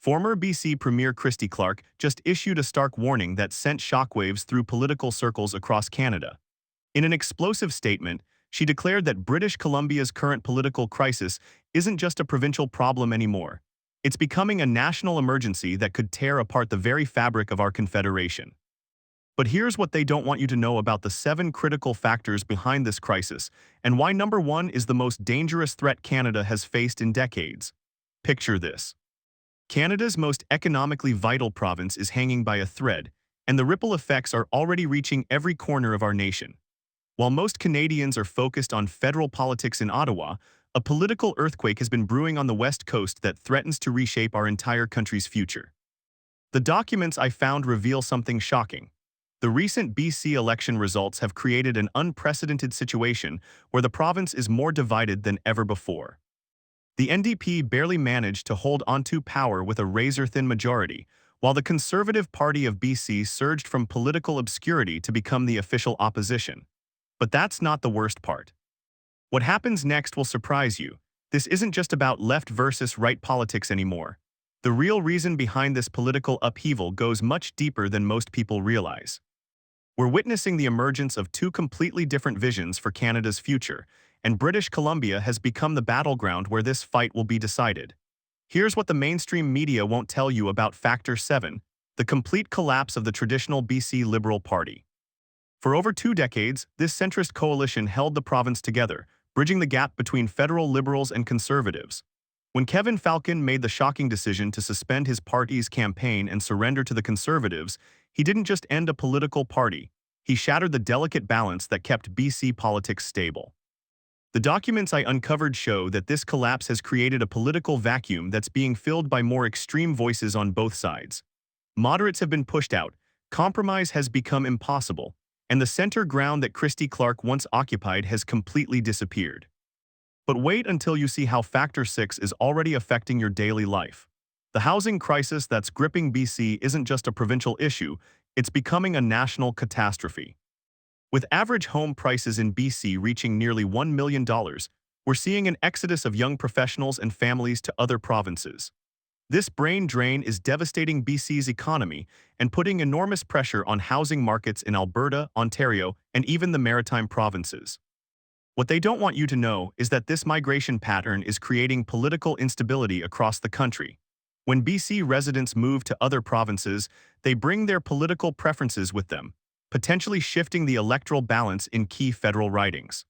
Former BC Premier Christy just issued a stark warning that sent shockwaves through political circles across Canada. In an explosive statement, she declared that British Columbia's current political crisis isn't just a provincial problem anymore. It's becoming a national emergency that could tear apart the very fabric of our confederation. But here's what they don't want you to know about the 7 critical factors behind this crisis, and why number 1 is the most dangerous threat Canada has faced in decades. Picture this. Canada's most economically vital province is hanging by a thread, and the ripple effects are already reaching every corner of our nation. While most Canadians are focused on federal politics in Ottawa, a political earthquake has been brewing on the West Coast that threatens to reshape our entire country's future. The documents I found reveal something shocking. The recent BC election results have created an unprecedented situation where the province is more divided than ever before. The NDP barely managed to hold onto power with a razor-thin majority, while the Conservative Party of BC surged from political obscurity to become the official opposition. But that's not the worst part. What happens next will surprise you. This isn't just about left versus right politics anymore. The real reason behind this political upheaval goes much deeper than most people realize. We're witnessing the emergence of 2 completely different visions for Canada's future, and British Columbia has become the battleground where this fight will be decided. Here's what the mainstream media won't tell you about Factor 7, the complete collapse of the traditional BC Liberal Party. For over 2 decades, this centrist coalition held the province together, bridging the gap between federal Liberals and Conservatives. When Kevin Falcon made the shocking decision to suspend his party's campaign and surrender to the Conservatives, he didn't just end a political party, he shattered the delicate balance that kept BC politics stable. The documents I uncovered show that this collapse has created a political vacuum that's being filled by more extreme voices on both sides. Moderates have been pushed out, compromise has become impossible, and the center ground that Christy once occupied has completely disappeared. But wait until you see how Factor 6 is already affecting your daily life. The housing crisis that's gripping BC isn't just a provincial issue, it's becoming a national catastrophe. With average home prices in BC reaching nearly $1 million, we're seeing an exodus of young professionals and families to other provinces. This brain drain is devastating BC's economy and putting enormous pressure on housing markets in Alberta, Ontario, and even the Maritime provinces. What they don't want you to know is that this migration pattern is creating political instability across the country. When BC residents move to other provinces, they bring their political preferences with them, potentially shifting the electoral balance in key federal ridings.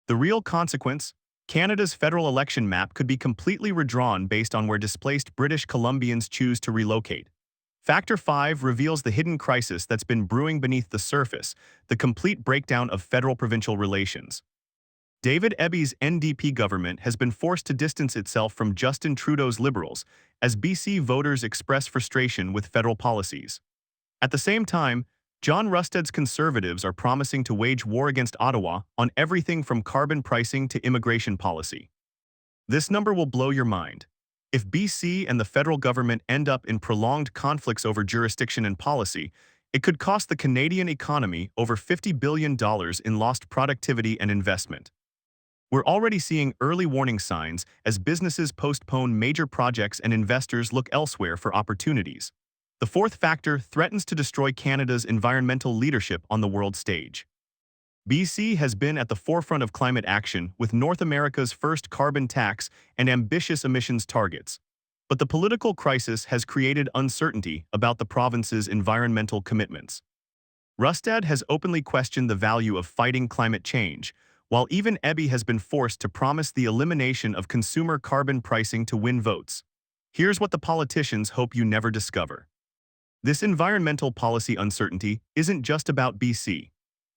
The real consequence? Canada's federal election map could be completely redrawn based on where displaced British Columbians choose to relocate. Factor 5 reveals the hidden crisis that's been brewing beneath the surface, the complete breakdown of federal-provincial relations. David Eby's NDP government has been forced to distance itself from Justin Trudeau's Liberals as BC voters express frustration with federal policies. At the same time, John Rusted's Conservatives are promising to wage war against Ottawa on everything from carbon pricing to immigration policy. This number will blow your mind. If BC and the federal government end up in prolonged conflicts over jurisdiction and policy, it could cost the Canadian economy over $50 billion in lost productivity and investment. We're already seeing early warning signs as businesses postpone major projects and investors look elsewhere for opportunities. The 4th factor threatens to destroy Canada's environmental leadership on the world stage. BC has been at the forefront of climate action with North America's first carbon tax and ambitious emissions targets. But the political crisis has created uncertainty about the province's environmental commitments. Rusted has openly questioned the value of fighting climate change, while even Eby has been forced to promise the elimination of consumer carbon pricing to win votes. Here's what the politicians hope you never discover. This environmental policy uncertainty isn't just about BC.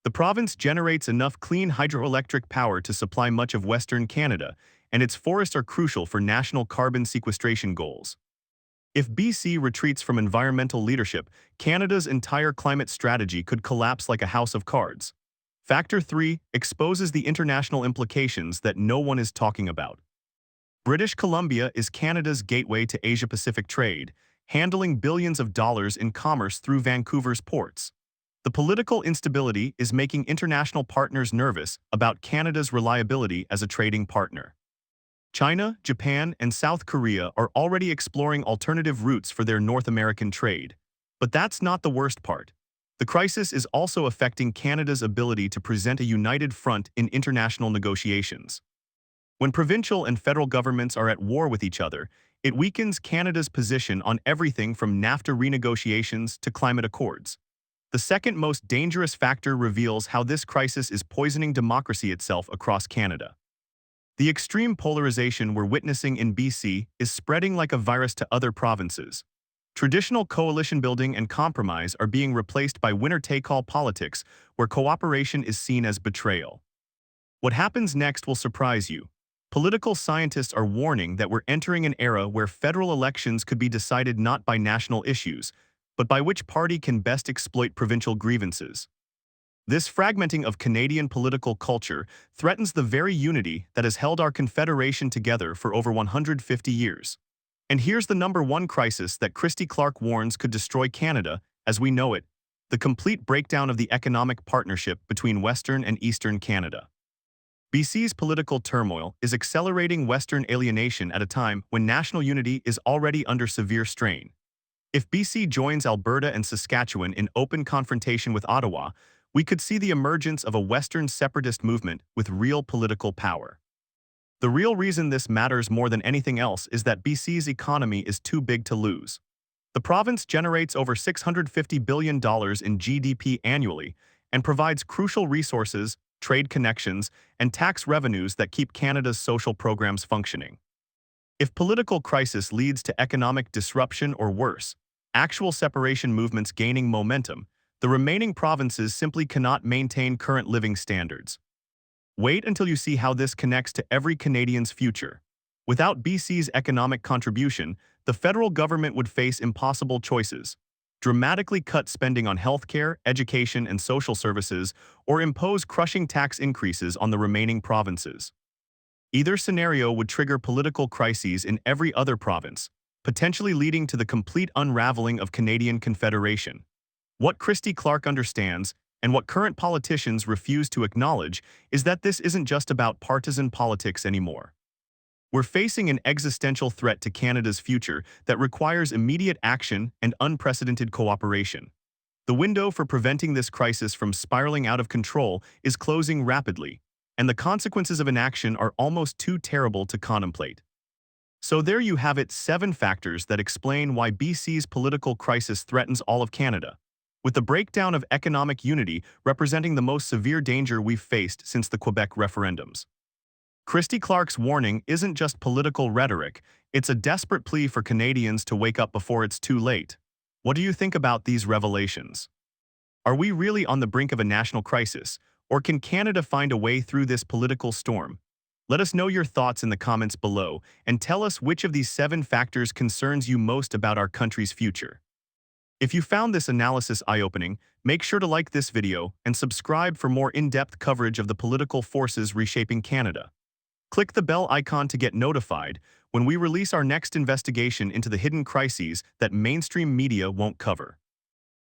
The province generates enough clean hydroelectric power to supply much of Western Canada, and its forests are crucial for national carbon sequestration goals. If BC retreats from environmental leadership, Canada's entire climate strategy could collapse like a house of cards. Factor 3 exposes the international implications that no one is talking about. British Columbia is Canada's gateway to Asia-Pacific trade, handling billions of dollars in commerce through Vancouver's ports. The political instability is making international partners nervous about Canada's reliability as a trading partner. China, Japan, and South Korea are already exploring alternative routes for their North American trade. But that's not the worst part. The crisis is also affecting Canada's ability to present a united front in international negotiations. When provincial and federal governments are at war with each other, it weakens Canada's position on everything from NAFTA renegotiations to climate accords. The second most dangerous factor reveals how this crisis is poisoning democracy itself across Canada. The extreme polarization we're witnessing in BC is spreading like a virus to other provinces. Traditional coalition building and compromise are being replaced by winner-take-all politics where cooperation is seen as betrayal. What happens next will surprise you. Political scientists are warning that we're entering an era where federal elections could be decided not by national issues, but by which party can best exploit provincial grievances. This fragmenting of Canadian political culture threatens the very unity that has held our confederation together for over 150 years. And here's the number one crisis that Christy Clark warns could destroy Canada as we know it: the complete breakdown of the economic partnership between Western and Eastern Canada. BC's political turmoil is accelerating Western alienation at a time when national unity is already under severe strain. If BC joins Alberta and Saskatchewan in open confrontation with Ottawa, we could see the emergence of a Western separatist movement with real political power. The real reason this matters more than anything else is that BC's economy is too big to lose. The province generates over $650 billion in GDP annually and provides crucial resources, trade connections, and tax revenues that keep Canada's social programs functioning. If political crisis leads to economic disruption or worse, actual separation movements gaining momentum, the remaining provinces simply cannot maintain current living standards. Wait until you see how this connects to every Canadian's future. Without BC's economic contribution, the federal government would face impossible choices: dramatically cut spending on healthcare, education, and social services, or impose crushing tax increases on the remaining provinces. Either scenario would trigger political crises in every other province, potentially leading to the complete unraveling of Canadian Confederation. What Christy Clark understands, and what current politicians refuse to acknowledge, is that this isn't just about partisan politics anymore. We're facing an existential threat to Canada's future that requires immediate action and unprecedented cooperation. The window for preventing this crisis from spiraling out of control is closing rapidly, and the consequences of inaction are almost too terrible to contemplate. So there you have it: 7 factors that explain why BC's political crisis threatens all of Canada, with the breakdown of economic unity representing the most severe danger we've faced since the Quebec referendums. Christy Clark's warning isn't just political rhetoric, it's a desperate plea for Canadians to wake up before it's too late. What do you think about these revelations? Are we really on the brink of a national crisis, or can Canada find a way through this political storm? Let us know your thoughts in the comments below, and tell us which of these 7 factors concerns you most about our country's future. If you found this analysis eye-opening, make sure to like this video and subscribe for more in-depth coverage of the political forces reshaping Canada. Click the bell icon to get notified when we release our next investigation into the hidden crises that mainstream media won't cover.